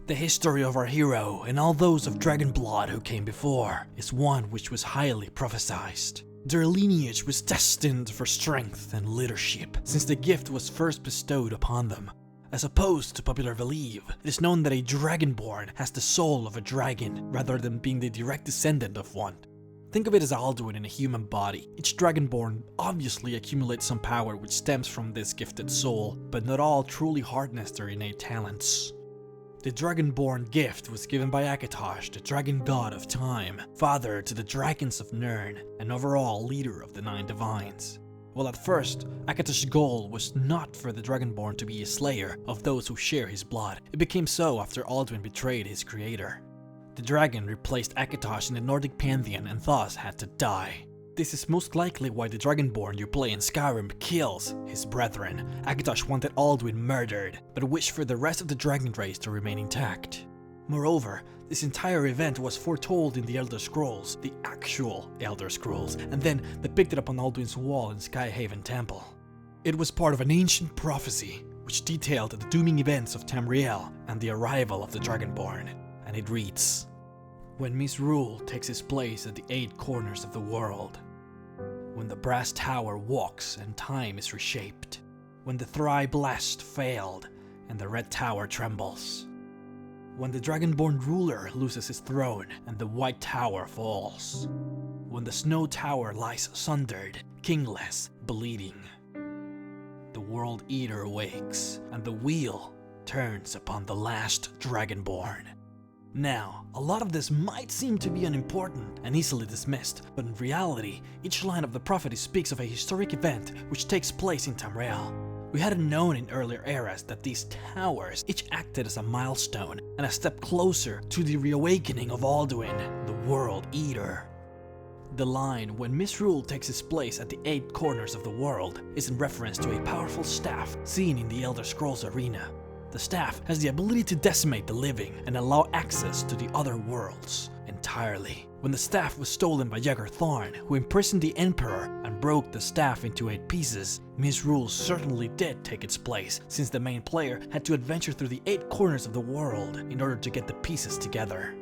The history of our hero and all those of dragon blood who came before is one which was highly prophesized. Their lineage was destined for strength and leadership, since the gift was first bestowed upon them. As opposed to popular belief, it is known that a Dragonborn has the soul of a dragon, rather than being the direct descendant of one. Think of it as Alduin in a human body. Each Dragonborn obviously accumulates some power which stems from this gifted soul, but not all truly harness their innate talents. The Dragonborn gift was given by Akatosh, the dragon god of time, father to the dragons of Nirn, and overall leader of the 9 divines. Well, at first, Akatosh's goal was not for the Dragonborn to be a slayer of those who share his blood. It became so after Alduin betrayed his creator. The dragon replaced Akatosh in the Nordic pantheon and thus had to die. This is most likely why the Dragonborn you play in Skyrim kills his brethren. Akatosh wanted Alduin murdered, but wished for the rest of the dragon race to remain intact. Moreover, this entire event was foretold in the Elder Scrolls, the actual Elder Scrolls, and then depicted upon Alduin's wall in Skyhaven Temple. It was part of an ancient prophecy, which detailed the dooming events of Tamriel and the arrival of the Dragonborn, and it reads: when misrule takes its place at the 8 corners of the world, when the brass tower walks and time is reshaped, when the thrice-blessed failed and the red tower trembles, when the Dragonborn ruler loses his throne and the white tower falls, when the snow tower lies sundered, kingless, bleeding, the world eater wakes and the wheel turns upon the last Dragonborn. Now, a lot of this might seem to be unimportant and easily dismissed, but in reality, each line of the prophecy speaks of a historic event which takes place in Tamriel. We hadn't known in earlier eras that these towers each acted as a milestone and a step closer to the reawakening of Alduin, the World Eater. The line, when misrule takes its place at the 8 corners of the world, is in reference to a powerful staff seen in the Elder Scrolls arena. The staff has the ability to decimate the living and allow access to the other worlds entirely. When the staff was stolen by Jäger Tharn, who imprisoned the Emperor and broke the staff into 8 pieces, misrule certainly did take its place, since the main player had to adventure through the 8 corners of the world in order to get the pieces together.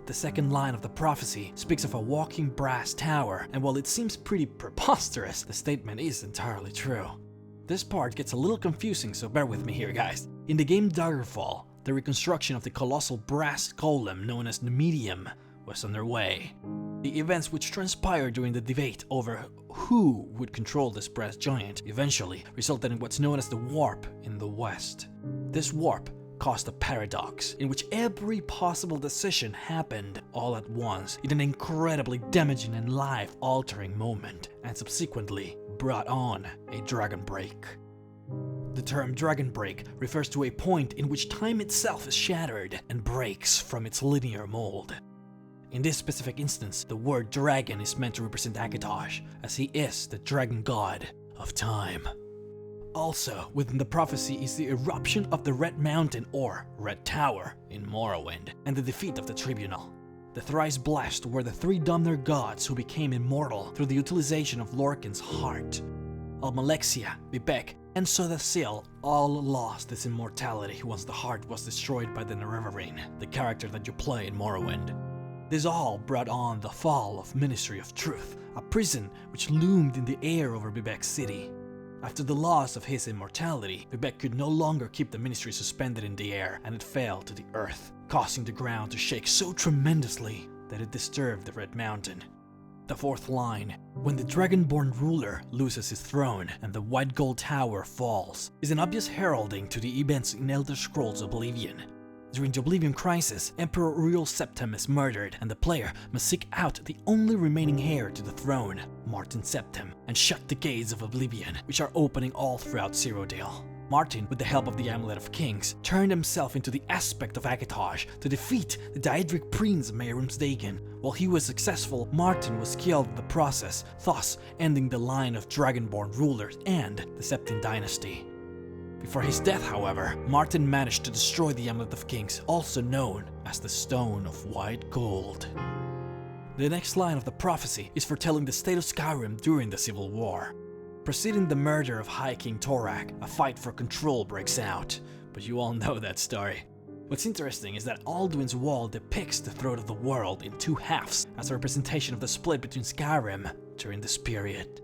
The second line of the prophecy speaks of a walking brass tower, and while it seems pretty preposterous, the statement is entirely true. This part gets a little confusing, so bear with me here, guys. In the game Daggerfall, the reconstruction of the colossal brass golem known as the Medium was underway. The events which transpired during the debate over who would control this brass giant eventually resulted in what's known as the Warp in the West. This warp caused a paradox in which every possible decision happened all at once in an incredibly damaging and life-altering moment, and subsequently brought on a dragon break. The term dragon break refers to a point in which time itself is shattered and breaks from its linear mold. In this specific instance, the word dragon is meant to represent Akatosh, as he is the dragon god of time. Also, within the prophecy is the eruption of the Red Mountain or Red Tower in Morrowind, and the defeat of the Tribunal. The thrice-blessed were the 3 Domnir gods who became immortal through the utilization of Lorkhan's heart. Almalexia, Vivec, and Sodacil all lost this immortality once the heart was destroyed by the Nerevarine, the character that you play in Morrowind. This all brought on the fall of Ministry of Truth, a prison which loomed in the air over Vivec's city. After the loss of his immortality, Vivec could no longer keep the ministry suspended in the air, and it fell to the earth, causing the ground to shake so tremendously that it disturbed the Red Mountain. The fourth line, when the Dragonborn ruler loses his throne and the White Gold Tower falls, is an obvious heralding to the events in Elder Scrolls Oblivion. During the Oblivion Crisis, Emperor Uriel Septim is murdered, and the player must seek out the only remaining heir to the throne, Martin Septim, and shut the gates of Oblivion, which are opening all throughout Cyrodiil. Martin, with the help of the Amulet of Kings, turned himself into the aspect of Akatosh to defeat the Daedric Prince Meirum's Dagon. While he was successful, Martin was killed in the process, thus ending the line of Dragonborn rulers and the Septim dynasty. Before his death, however, Martin managed to destroy the Amulet of Kings, also known as the Stone of White Gold. The next line of the prophecy is foretelling the state of Skyrim during the Civil War. Preceding the murder of High King Torak, a fight for control breaks out, but you all know that story. What's interesting is that Alduin's wall depicts the throat of the world in two halves as a representation of the split between Skyrim during this period.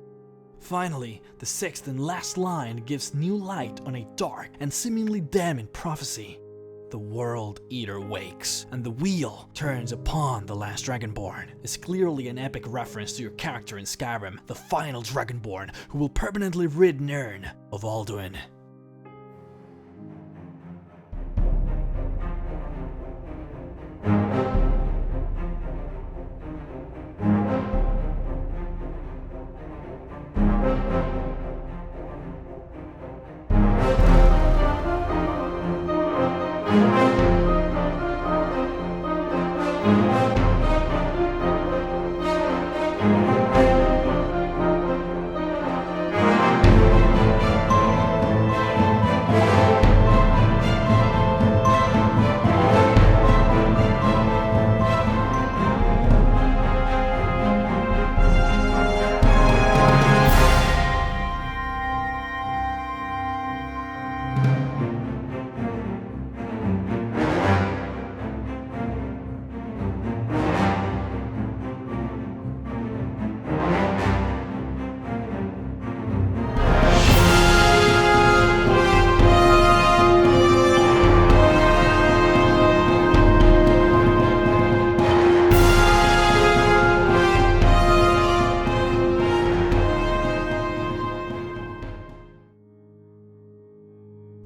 Finally, the sixth and last line gives new light on a dark and seemingly damning prophecy. The World Eater wakes, and the wheel turns upon the last Dragonborn. It's clearly an epic reference to your character in Skyrim, the final Dragonborn, who will permanently rid Nirn of Alduin.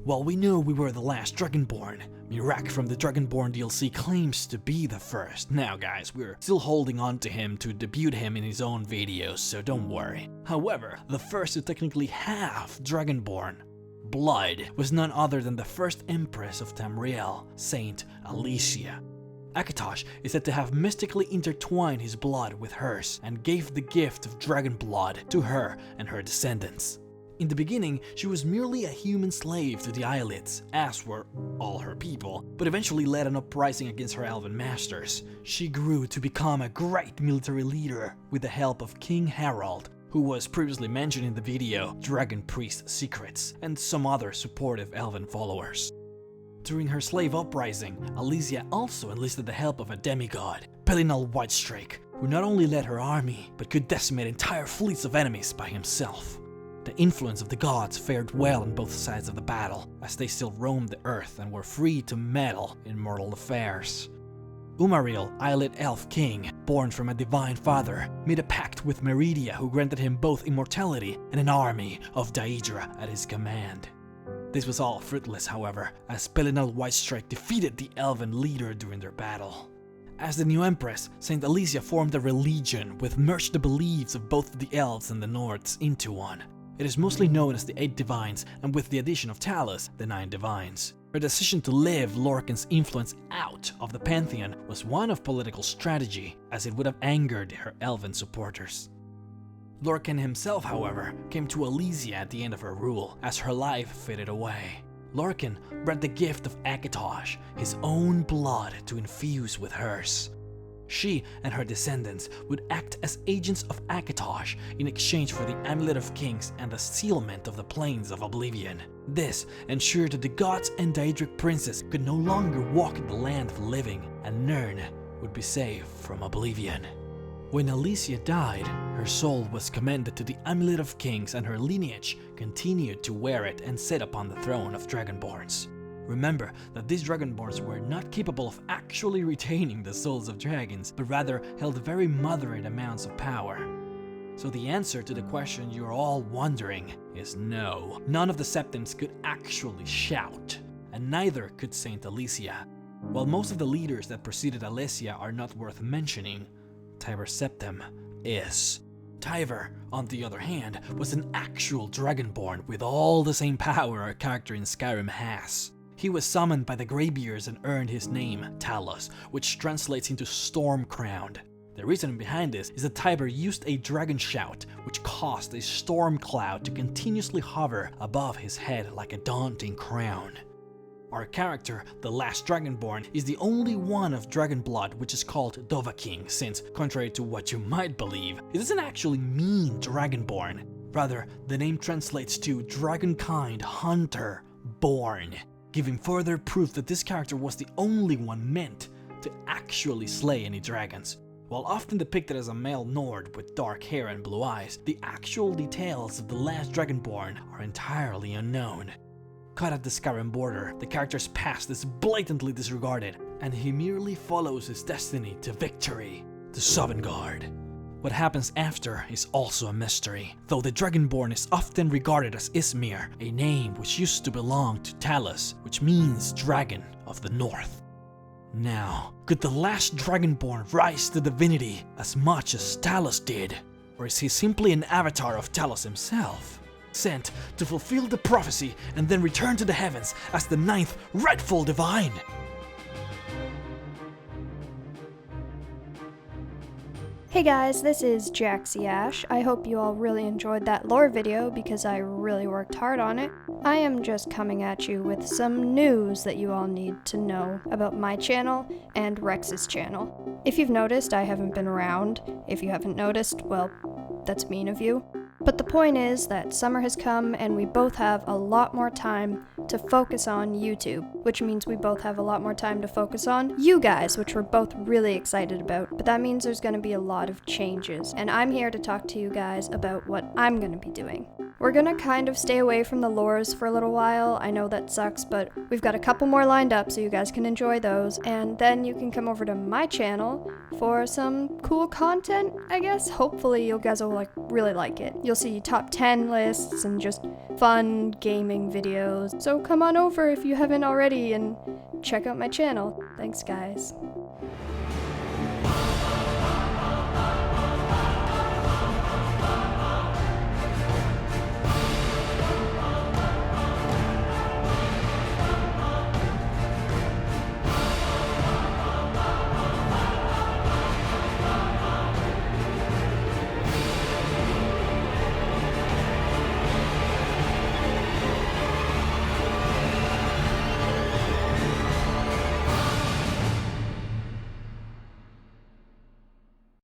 While we know we were the last Dragonborn, MrRhexx from the Dragonborn DLC claims to be the first. Now guys, we're still holding on to him to debut him in his own videos, so don't worry. However, the first to technically have Dragonborn blood was none other than the first Empress of Tamriel, Saint Alicia. Akatosh is said to have mystically intertwined his blood with hers and gave the gift of dragon blood to her and her descendants. In the beginning, she was merely a human slave to the Eyelids, as were all her people, but eventually led an uprising against her elven masters. She grew to become a great military leader with the help of King Harald, who was previously mentioned in the video Dragon Priest Secrets, and some other supportive elven followers. During her slave uprising, Alicia also enlisted the help of a demigod, Pelinal Whitestrake, who not only led her army, but could decimate entire fleets of enemies by himself. The influence of the gods fared well on both sides of the battle, as they still roamed the earth and were free to meddle in mortal affairs. Umaril, Eyelid Elf King, born from a divine father, made a pact with Meridia, who granted him both immortality and an army of Daedra at his command. This was all fruitless, however, as Pelinal Whitestrike defeated the elven leader during their battle. As the new Empress, Saint Alicia formed a religion which merged the beliefs of both the elves and the Nords into one. It is mostly known as the 8 Divines, and with the addition of Talos, the 9 Divines. Her decision to live Lorkhan's influence out of the pantheon was one of political strategy, as it would have angered her elven supporters. Lorkhan himself, however, came to Alicia at the end of her rule, as her life faded away. Lorkhan brought the gift of Akatosh, his own blood, to infuse with hers. She and her descendants would act as agents of Akatosh in exchange for the Amulet of Kings and the sealment of the Plains of Oblivion. This ensured that the gods and Daedric princes could no longer walk in the land of living, and Nirn would be saved from oblivion. When Alicia died, her soul was commended to the Amulet of Kings, and her lineage continued to wear it and sit upon the throne of Dragonborns. Remember that these Dragonborns were not capable of actually retaining the souls of dragons, but rather held very moderate amounts of power. So the answer to the question you're all wondering is no. None of the Septons could actually shout, and neither could Saint Alicia. While most of the leaders that preceded Alicia are not worth mentioning, Tiber Septim is. Tiber, on the other hand, was an actual Dragonborn with all the same power a character in Skyrim has. He was summoned by the Greybeards and earned his name, Talos, which translates into Storm-Crowned. The reason behind this is that Tiber used a dragon shout, which caused a storm cloud to continuously hover above his head like a daunting crown. Our character, the last Dragonborn, is the only one of Dragonblood which is called Dovahkiin, since, contrary to what you might believe, it doesn't actually mean Dragonborn. Rather, the name translates to Dragonkind Hunter Born. giving further proof that this character was the only one meant to actually slay any dragons. While often depicted as a male Nord with dark hair and blue eyes, the actual details of the last Dragonborn are entirely unknown. Caught at the Skyrim border, the character's past is blatantly disregarded, and he merely follows his destiny to victory, to Sovngarde. What happens after is also a mystery, though the Dragonborn is often regarded as Ismir, a name which used to belong to Talus, which means Dragon of the North. Now, could the last Dragonborn rise to divinity as much as Talus did? Or is he simply an avatar of Talus himself, sent to fulfill the prophecy and then return to the heavens as the 9th rightful divine? Hey guys, this is Jaxie. I hope you all really enjoyed that lore video because I really worked hard on it. I am just coming at you with some news that you all need to know about my channel and Rex's channel. If you've noticed, I haven't been around. If you haven't noticed, well, that's mean of you. But the point is that summer has come and we both have a lot more time to focus on YouTube, which means we both have a lot more time to focus on you guys, which we're both really excited about. But that means there's going to be a lot of changes, and I'm here to talk to you guys about what I'm going to be doing. We're gonna kind of stay away from the lores for a little while. I know that sucks, but we've got a couple more lined up so you guys can enjoy those, and then you can come over to my channel for some cool content, I guess. Hopefully you guys will really like it. You'll see top 10 lists and just fun gaming videos. So come on over if you haven't already and check out my channel. Thanks guys.